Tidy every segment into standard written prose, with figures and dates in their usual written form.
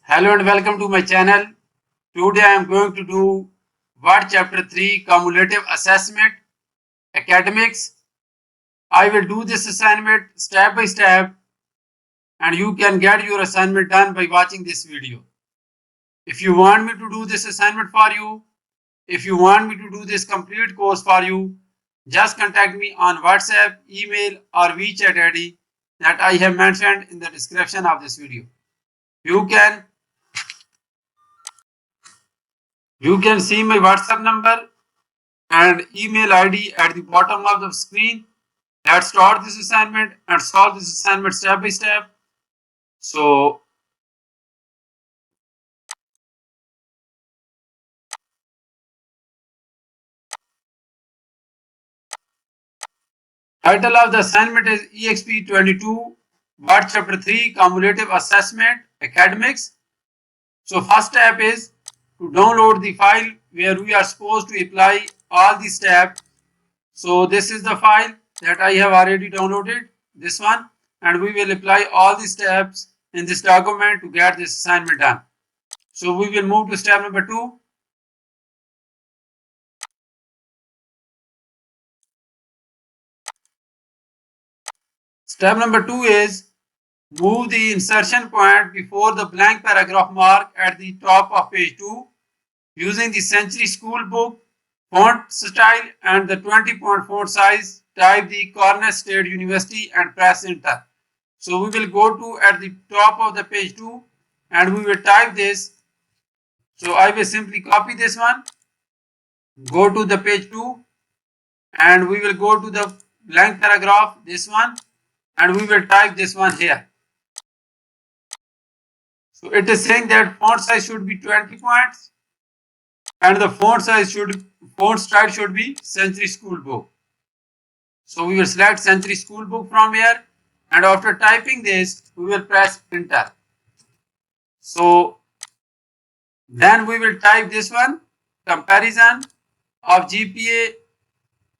Hello and welcome to my channel. Today I am going to do Chapter 3 Cumulative Assessment Academics. I will do this assignment step by step and you can get your assignment done by watching this video. If you want me to do this assignment for you, if you want me to do this complete course for you, just contact me on WhatsApp, email or WeChat ID that I have mentioned in the description of this video. You can see my WhatsApp number and email ID at the bottom of the screen. Let's start this assignment and solve this assignment step by step. So, title of the assignment is Exp22 Chapter 3 Cumulative Assessment Academics. So, first step is to download the file where we are supposed to apply all the steps. So, this is the file that I have already downloaded, this one, and we will apply all the steps in this document to get this assignment done. So, we will move to step number 2. Step number 2 is move the insertion point before the blank paragraph mark at the top of page 2 using the Century School Book font style and the 20-point font size. Type the Cornell State University and press enter. So we will go to at the top of the page 2 and we will type this. So I will simply copy this one, go to the page 2 and we will go to the blank paragraph, this one, and we will type this one here. So it is saying that font size should be 20 points and the font style should be Century School Book. So we will select Century School Book from here and after typing this we will press enter. So then we will type this one, comparison of GPA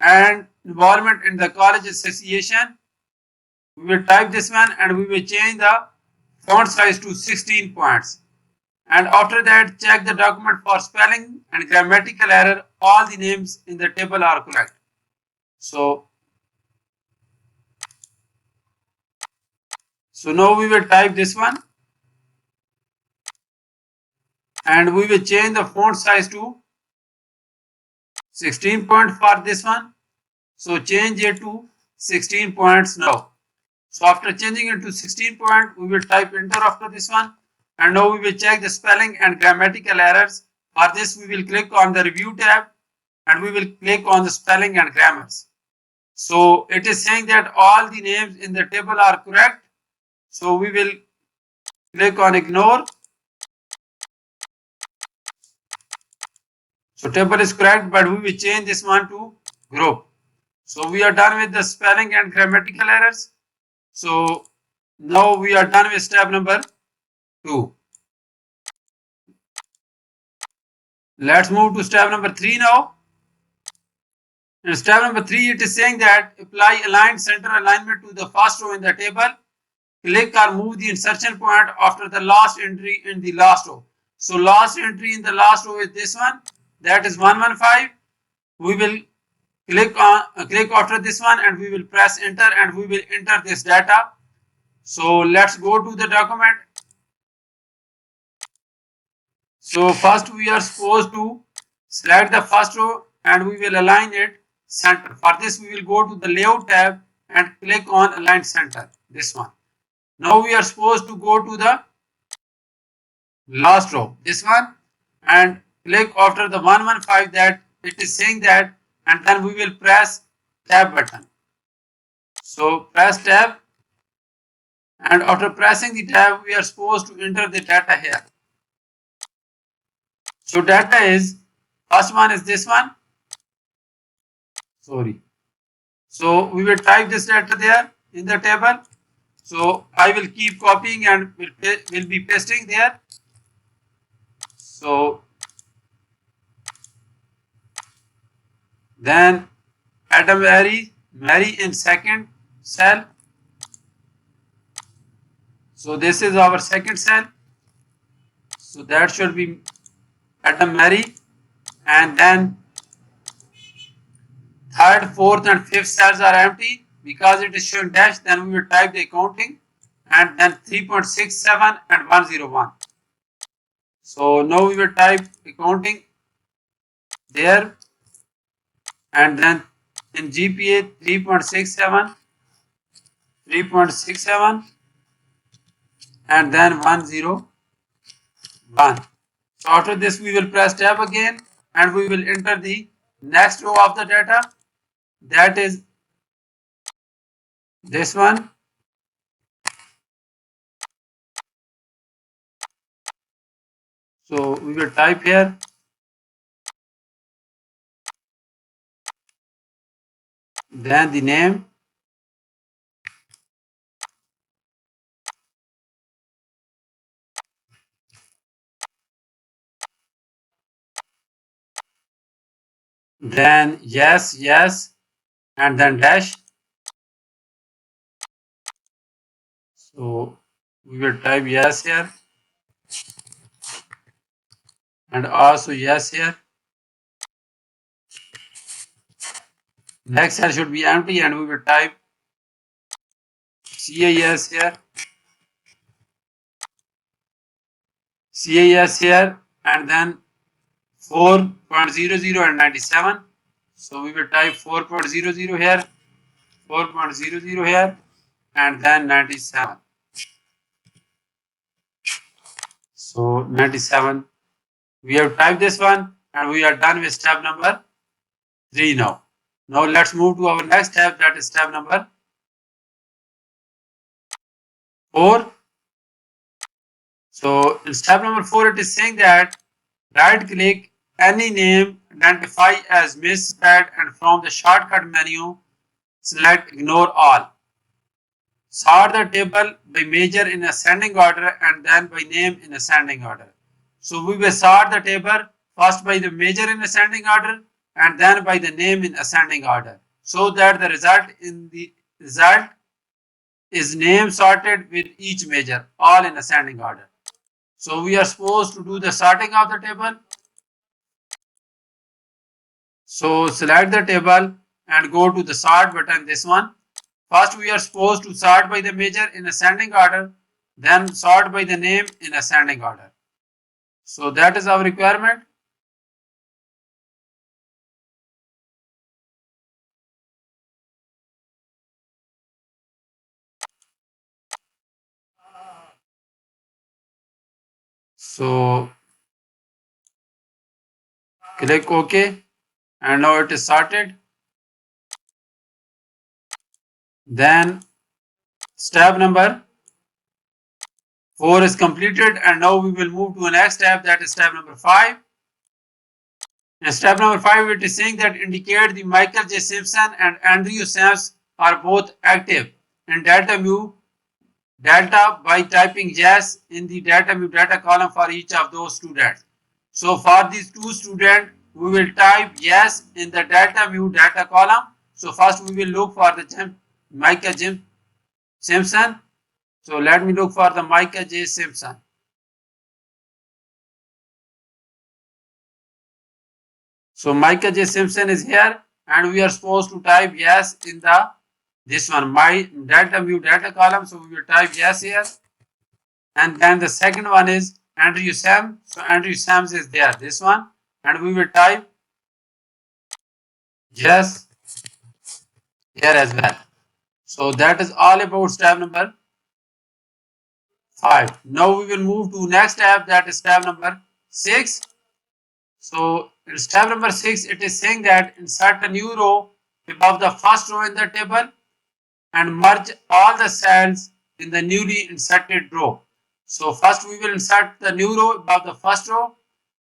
and involvement in the college association. We will type this one and we will change the font size to 16 points. And after that, check the document for spelling and grammatical error. All the names in the table are correct. So now we will type this one and we will change the font size to 16 points for this one. So change it to 16 points now. So after changing it to 16 points, we will type enter after this one. And now we will check the spelling and grammatical errors. For this, we will click on the review tab and we will click on the spelling and grammars. So it is saying that all the names in the table are correct. So we will click on ignore. So table is correct, but we will change this one to group. So we are done with the spelling and grammatical errors. So now we are done with step number 2. Let's move to step number 3 now. In step number 3, it is saying that apply aligned center alignment to the first row in the table. Click or move the insertion point after the last entry in the last row. So last entry in the last row is this one, that is 115. We will click after this one and we will press enter and we will enter this data. So let's go to the document. So first we are supposed to select the first row and we will align it center. For this we will go to the layout tab and click on align center, this one. Now we are supposed to go to the last row, this one, and click after the 115 that it is saying that, and then we will press tab button. So press tab and after pressing the tab we are supposed to enter the data here. So data is, first one is this one. So we will type this data there in the table. So I will keep copying and will be pasting there. So then Adam Mary in second cell. So this is our second cell. So that should be Adam Mary. And then third, fourth, and fifth cells are empty because it is showing dash. Then we will type the accounting, and then 3.67 and 101. So now we will type accounting there, and then in GPA 3.67, 3.67, and then 101. So after this we will press tab again, and we will enter the next row of the data, that is this one. So we will type here then the name, then yes, yes, and then dash. So we will type yes here, and also yes here. Next cell should be empty, and we will type CAS here, CAS here, and then 4.00 and 97. So we will type 4.00 here, 4.00 here, and then 97. So 97. We have typed this one, and we are done with step number 3 now. Now let's move to our next step, that is step number 4. So in step number 4, it is saying that right click any name, identify as misspelled, and from the shortcut menu, select ignore all. Sort the table by major in ascending order and then by name in ascending order. So we will sort the table first by the major in ascending order and then by the name in ascending order, so that the result is name sorted with each major, all in ascending order. So we are supposed to do the sorting of the table. So select the table and go to the sort button, this one. First we are supposed to sort by the major in ascending order, then sort by the name in ascending order. So that is our requirement. So click OK, and now it is sorted. Then step number 4 is completed, and now we will move to the next step, that is step number 5. In step number 5, it is saying that indicate the Michael J. Simpson and Andrew Sams are both active in data view data by typing yes in the data view data column for each of those students. So for these two students, we will type yes in the data view data column. So first we will look for the Michael J. Simpson. So let me look for the Michael J. Simpson. So Michael J. Simpson is here, and we are supposed to type yes in the this one, my data view data column. So we will type yes here. And then the second one is Andrew Sam. So Andrew Sams is there, this one, and we will type yes here as well. So that is all about step number 5. Now we will move to next step, that is step number 6. So in step number 6, it is saying that insert a new row above the first row in the table and merge all the cells in the newly inserted row. So first we will insert the new row above the first row,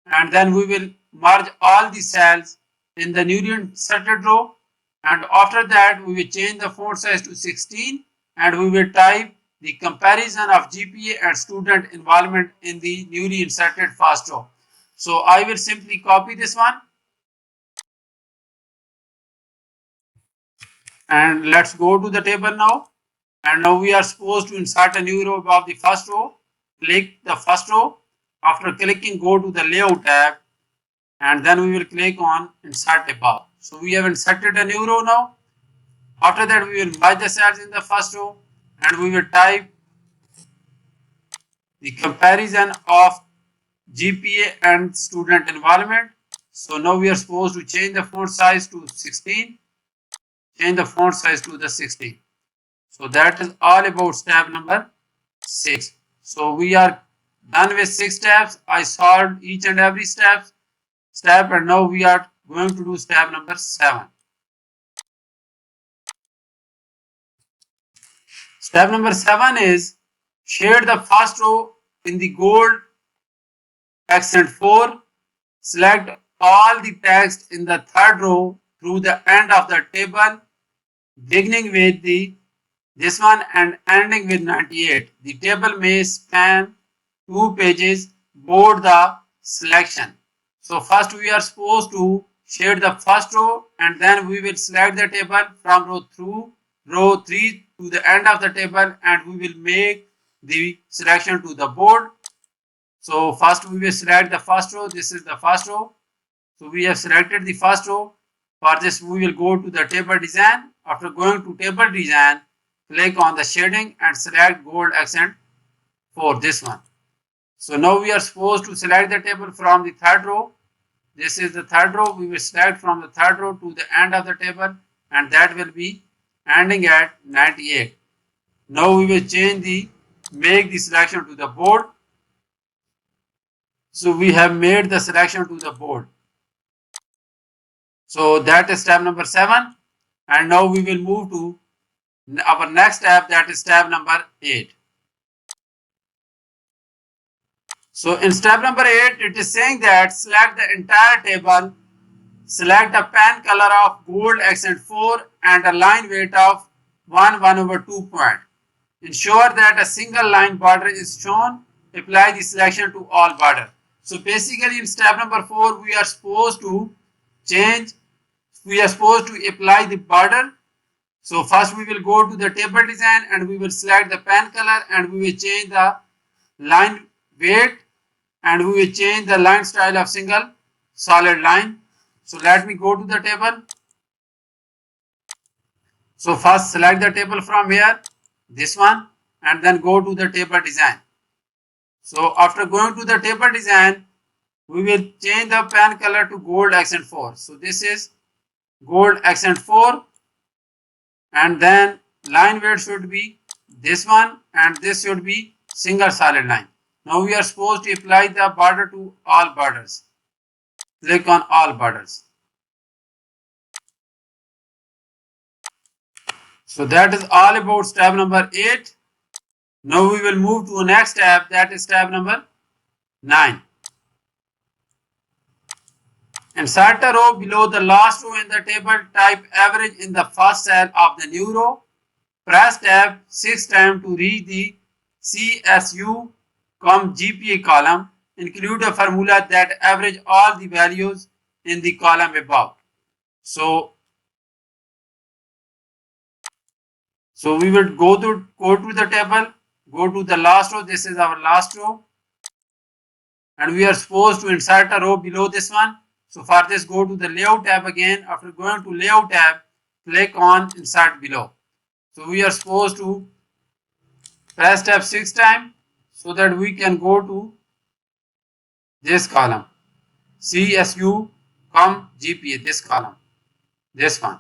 and then we will merge all the cells in the newly inserted row, and after that we will change the font size to 16, and we will type the comparison of GPA and student involvement in the newly inserted first row. So I will simply copy this one, and let's go to the table now. And now we are supposed to insert a new row above the first row. Click the first row. After clicking, go to the layout tab, and then we will click on insert above. So we have inserted a new row now. After that, we will merge the cells in the first row, and we will type the comparison of GPA and student environment. So now we are supposed to change the font size to 16. Change the font size to the 16. So that is all about step number 6. So we are done with 6 steps. I solved each and every step, and now we are going to do step number 7. Step number 7 is shade the first row in the gold accent 4. Select all the text in the third row through the end of the table, beginning with this one and ending with 98. The table may span 2 pages. Board the selection. So first we are supposed to shade the first row, and then we will select the table from row 3 to the end of the table, and we will make the selection to the board. So first we will select the first row. This is the first row. So we have selected the first row. For this, we will go to the table design. After going to table design, click on the shading and select gold accent for this one. So now we are supposed to select the table from the third row. This is the third row. We will select from the third row to the end of the table, and that will be ending at 98. Now we will make the selection to the board. So we have made the selection to the board. So that is step number 7. And now we will move to our next step, that is step number 8. So in step number 8, it is saying that select the entire table, select a pen color of gold accent 4 and a line weight of 1/2 point. Ensure that a single line border is shown. Apply the selection to all border. So basically in step number 4, we are supposed to apply the border. So first we will go to the table design and we will select the pen color, and we will change the line weight, and we will change the line style of single solid line. So let me go to the table. So first select the table from here, this one, and then go to the table design. So after going to the table design, we will change the pen color to gold accent 4. So this is gold accent 4, and then line weight should be this one, and this should be single solid line. Now we are supposed to apply the border to all borders. Click on all borders. So that is all about step number 8. Now we will move to the next step, that is step number 9. Insert a row below the last row in the table. Type average in the first cell of the new row. Press tab 6 times to reach the CSU GPA column. Include a formula that average all the values in the column above. So we will go to the table, go to the last row. This is our last row, and we are supposed to insert a row below this one. So for this, go to the layout tab again. After going to layout tab, click on insert below. So we are supposed to press tab 6 times so that we can go to this column, CSU GPA, this column, this one.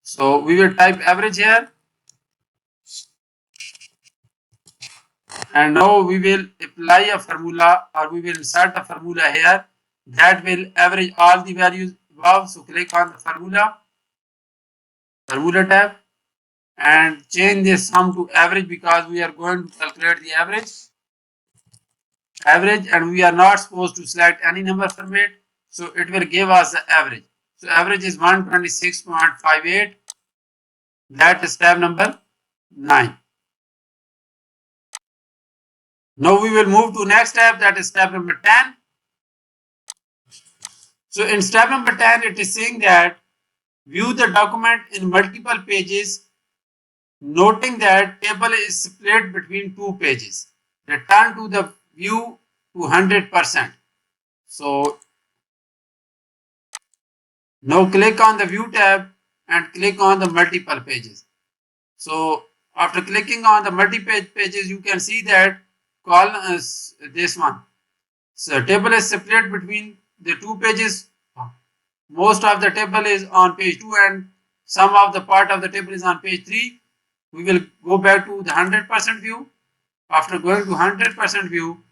So we will type average here, and now we will apply a formula, or we will insert a formula here that will average all the values above. So click on the formula tab, and change this sum to average, because we are going to calculate the average, and we are not supposed to select any number from it. So it will give us the average. So average is 126.58. That is step number 9. Now we will move to next step, that is step number 10. So in step number 10, it is saying that view the document in multiple pages, noting that table is split between 2 pages. Return to the view to 100%. So now click on the view tab and click on the multiple pages. So after clicking on the multi-page pages, you can see that column is this one. So table is split between the two pages. Most of the table is on page 2 and some of the part of the table is on page 3. We will go back to the 100% view. After going to 100% view,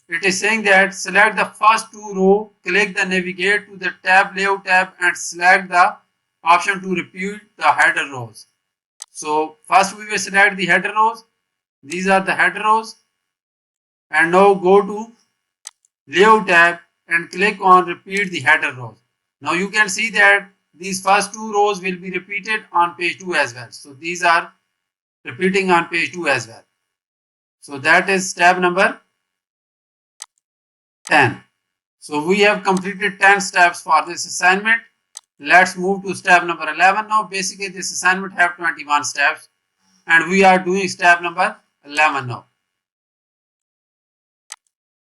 it is saying that select the first two row, click the navigate to the tab layout tab and select the option to repeat the header rows. So first we will select the header rows. These are the header rows. And now go to layout tab and click on repeat the header rows. Now you can see that these first two rows will be repeated on page 2 as well. So these are repeating on page 2 as well. So that is step number 10. So we have completed 10 steps for this assignment. Let's move to step number 11 now. Basically this assignment have 21 steps and we are doing step number 11 now.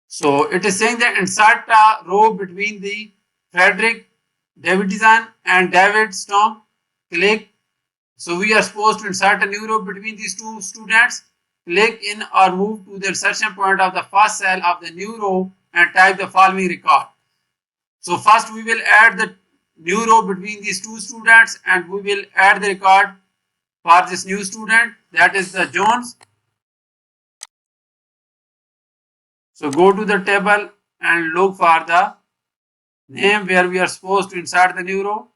So it is saying that insert a row between the Frederick Davidson and David Storm. Click. So we are supposed to insert a new row between these two students. Click in or move to the insertion point of the first cell of the new row and type the following record. So first we will add the new row between these two students and we will add the record for this new student, that is the Jones. So go to the table and look for the name where we are supposed to insert the new row.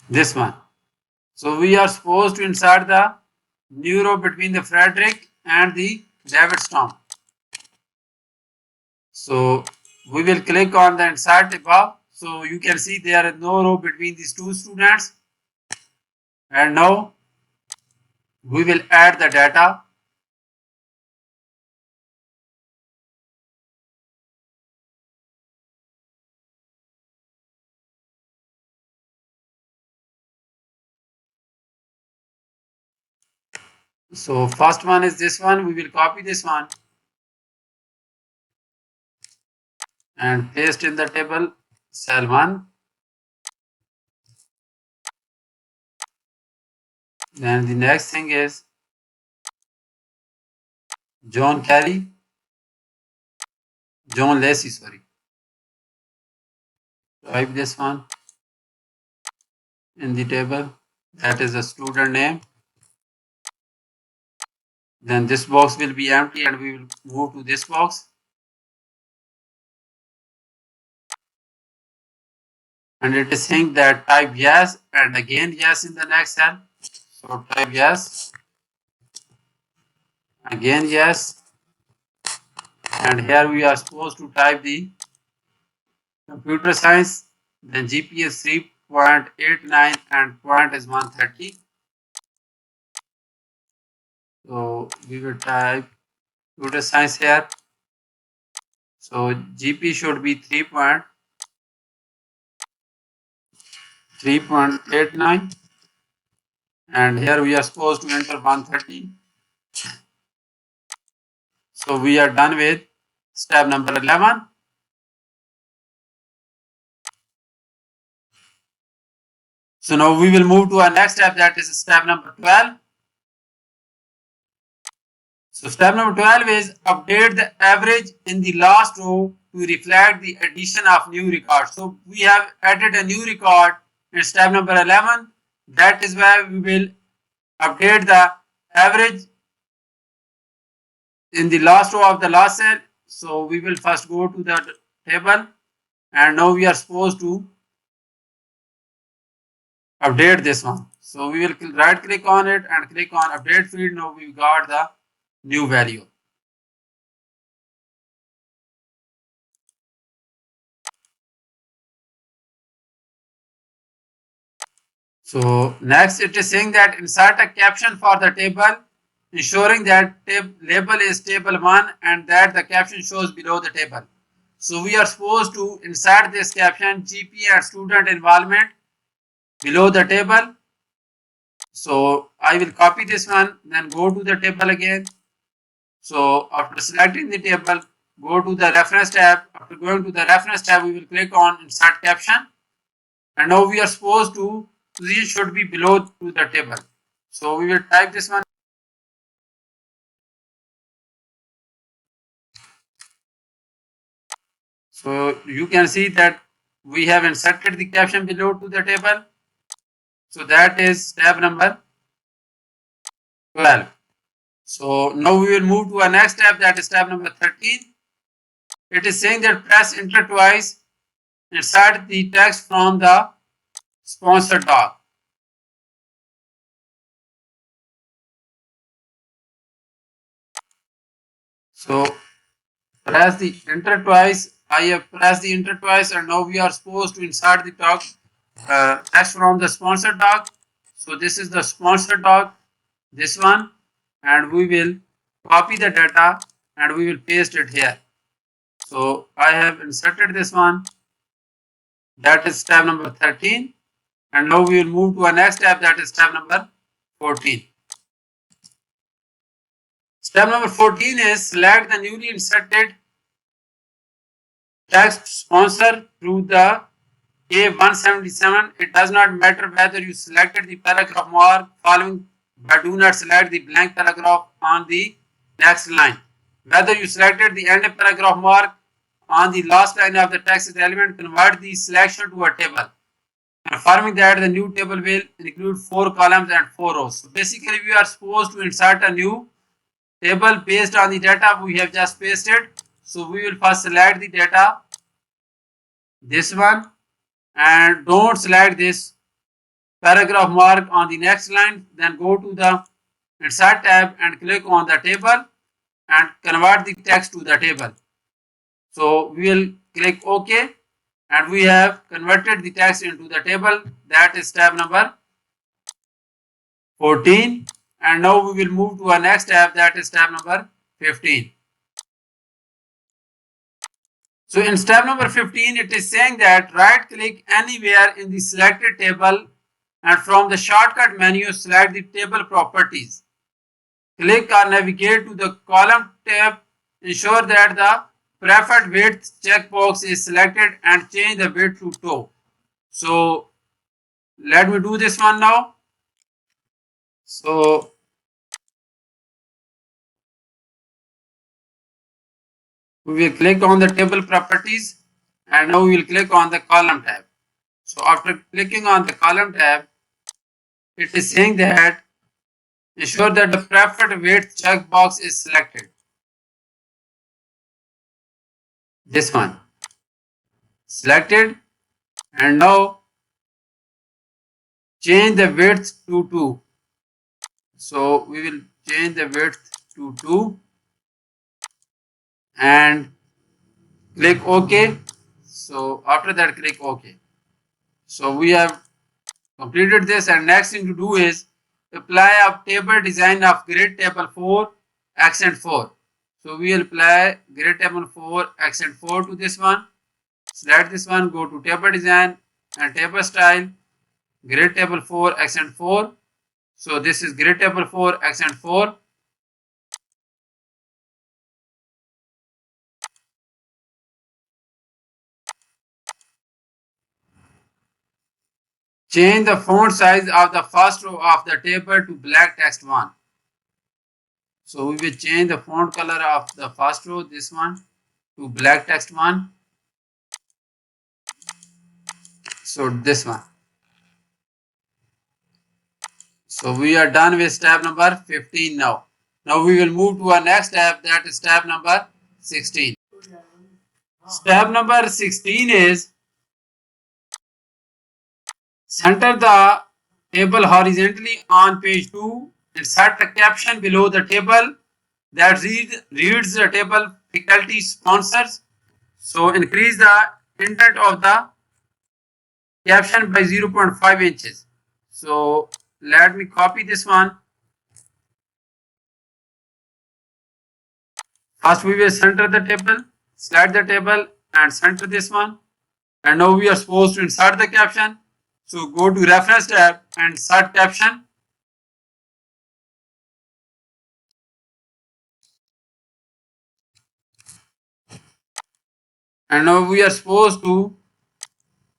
This one. So we are supposed to insert the new row between the Frederick and the David Storm. So we will click on the insert above. So you can see there is no row between these two students. And now we will add the data. So first one is this one. We will copy this one and paste in the table cell 1. Then the next thing is John Lacey, sorry. Type this one in the table. That is the student name. Then this box will be empty and we will move to this box. And it is saying that type yes and again yes in the next cell. So type yes, again yes, and here we are supposed to type the computer science, then GPA is 3.89 and point is 130. So we will type computer science here. So GP should be 3.89 and here we are supposed to enter 130. So we are done with step number 11. So now we will move to our next step, that is step number 12. So step number 12 is update the average in the last row to reflect the addition of new records. So we have added a new record in step number 11. That is why we will update the average in the last row of the last cell. So we will first go to the table and now we are supposed to update this one. So we will right click on it and click on update field. Now we got the new value. So next it is saying that insert a caption for the table, ensuring that label is table 1 and that the caption shows below the table. So we are supposed to insert this caption GP and student involvement below the table. So I will copy this one, then go to the table again. So after selecting the table, go to the reference tab. After going to the reference tab, we will click on insert caption. And now we are supposed to, position should be below to the table. So we will type this one. So you can see that we have inserted the caption below to the table. So that is tab number 12. So now we will move to our next tab, that is tab number 13. It is saying that press enter twice, insert the text from the sponsor doc. So press the enter twice. I have pressed the enter twice, and now we are supposed to insert the doc text from the sponsor doc. So this is the sponsor doc, this one, and we will copy the data and we will paste it here. So I have inserted this one, that is tab number 13, and now we will move to our next tab, that is tab number 14. Step number 14 is select the newly inserted text sponsor through the A177. It does not matter whether you selected the paragraph mark following, but do not select the blank paragraph on the next line. Whether you selected the end paragraph mark on the last line of the text is relevant, convert the selection to a table. Confirming that the new table will include 4 columns and 4 rows. So basically we are supposed to insert a new table based on the data we have just pasted. So we will first select the data, this one, and don't select this paragraph mark on the next line. Then go to the insert tab and click on the table and convert the text to the table. So we will click OK, and we have converted the text into the table. That is tab number 14. And now we will move to our next tab, that is tab number 15. So in step number 15, it is saying that right click anywhere in the selected table and from the shortcut menu select the table properties. Click or navigate to the column tab. Ensure that the preferred width checkbox is selected and change the width to 2. So let me do this one now. So we will click on the table properties, and now we will click on the column tab. So after clicking on the column tab, it is saying that ensure that the preferred width checkbox is selected. This one selected, and now change the width to 2. So we will change the width to 2 and click OK. So after that, click OK. So we have completed this, and next thing to do is apply a table design of grid table 4 accent 4. So we will apply grid table 4 accent 4 to this one. Select this one, go to table design and table style, grid table 4 accent 4. So this is grid table 4 accent 4. Change the font size of the first row of the table to black text 1. So we will change the font color of the first row, this one, to black text 1. So this one. So we are done with step number 15 now. Now we will move to our next step, that is step number 16. Step number 16 is center the table horizontally on page 2. Insert the caption below the table that reads the table faculty sponsors. So increase the indent of the caption by 0.5 inches. So let me copy this one. First we will center the table, select the table and center this one. And now we are supposed to insert the caption. So go to reference tab and insert caption. And now we are supposed to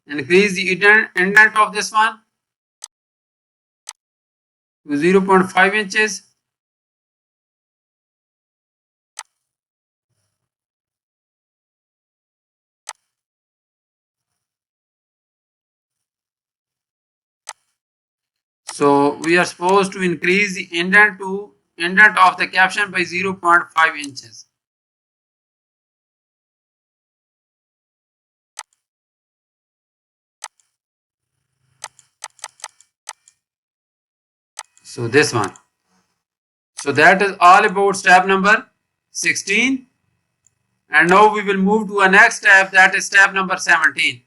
increase the indent of this one to 0.5 inches. So we are supposed to increase the indent of the caption by 0.5 inches. So this one. So that is all about step number 16. And now we will move to a next step, that is step number 17.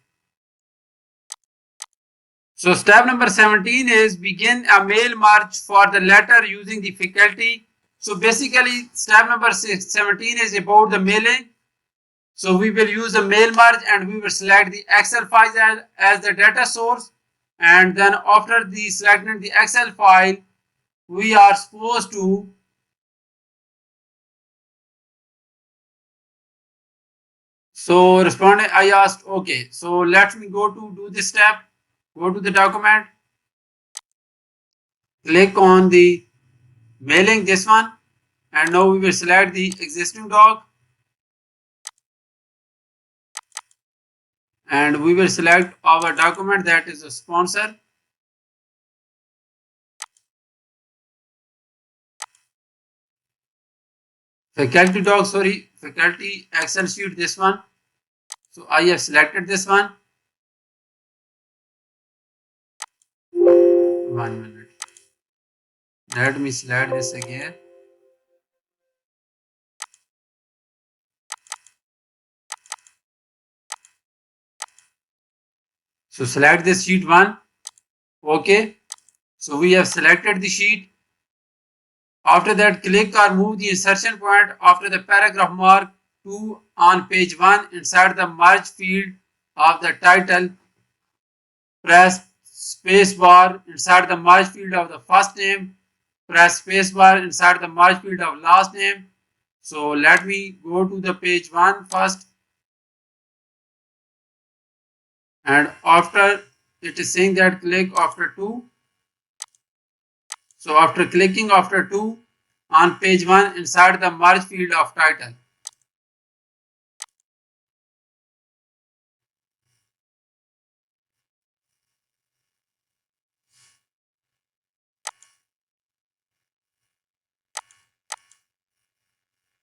So step number 17 is begin a mail merge for the letter using the faculty. So basically step number 17 is about the mailing. So we will use the mail merge and we will select the Excel file as the data source. And then after the selecting the Excel file, we are supposed to respondent, I asked, okay, so let me go to do this step. Go to the document, click on the mailing, this one, and now we will select the existing doc and we will select our document, that is a sponsor. Faculty doc, sorry, faculty Excel sheet, this one. So I have selected this one. 1 minute. Let me select this again. So select this sheet 1. Okay. So we have selected the sheet. After that, click or move the insertion point after the paragraph mark 2 on page 1 inside the merge field of the title. Press spacebar inside the merge field of the first name. Press spacebar inside the merge field of last name. So let me go to the page 1 first. And after it is saying that click after 2. So after clicking after 2 on page 1 inside the merge field of title.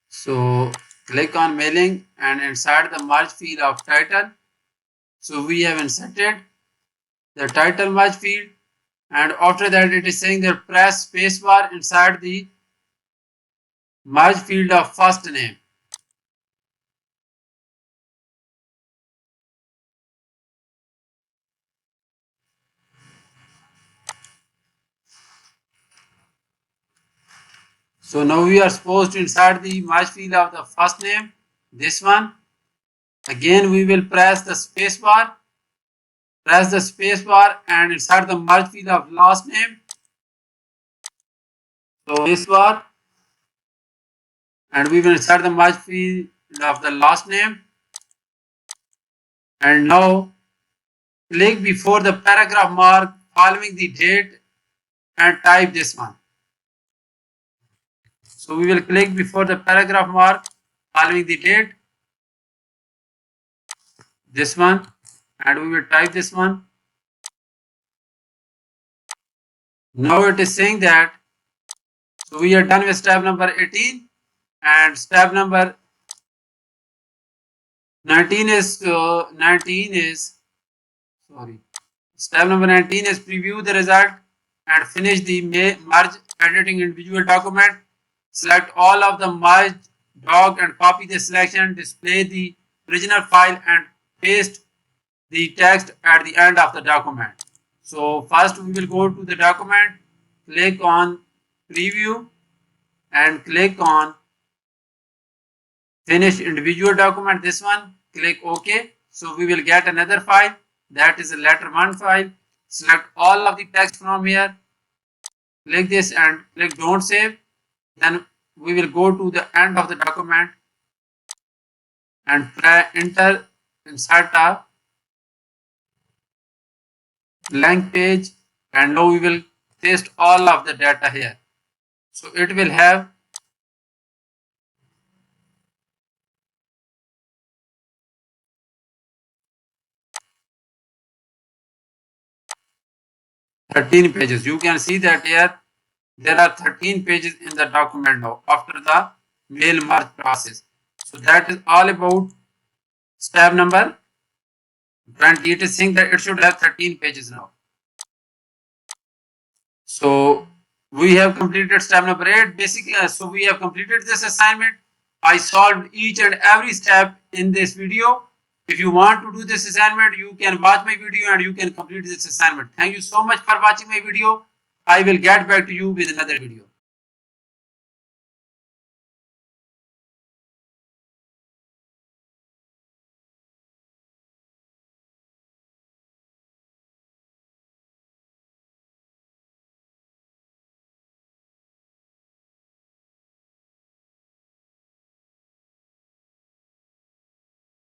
So click on mailing and inside the merge field of title. So we have inserted the title merge field, and after that it is saying that press spacebar inside the merge field of first name. So now we are supposed to insert the merge field of the first name, this one. Again we will press the spacebar. Press the spacebar and insert the merge field of last name. So spacebar and we will insert the merge field of the last name. And now click before the paragraph mark following the date and type this one. So we will click before the paragraph mark following the date, this one, and we will type this one. Now it is saying that, so we are done with step number 18 and step number 19 is step number 19 is preview the result and finish the merge editing individual document. Select all of the merge doc and copy the selection, display the original file and paste the text at the end of the document. So first we will go to the document, click on preview and click on finish individual document, this one, click OK. So we will get another file, that is a letter 1 file. Select all of the text from here, click this and click don't save. Then we will go to the end of the document and enter insert a blank page, and now we will paste all of the data here. So it will have thirteen pages. You can see that here there are 13 pages in the document now after the mail merge process. So that is all about step number 20. It is saying that it should have 13 pages now. So we have completed step number 8. Basically, so we have completed this assignment. I solved each and every step in this video. If you want to do this assignment, you can watch my video and you can complete this assignment. Thank you so much for watching my video. I will get back to you with another video.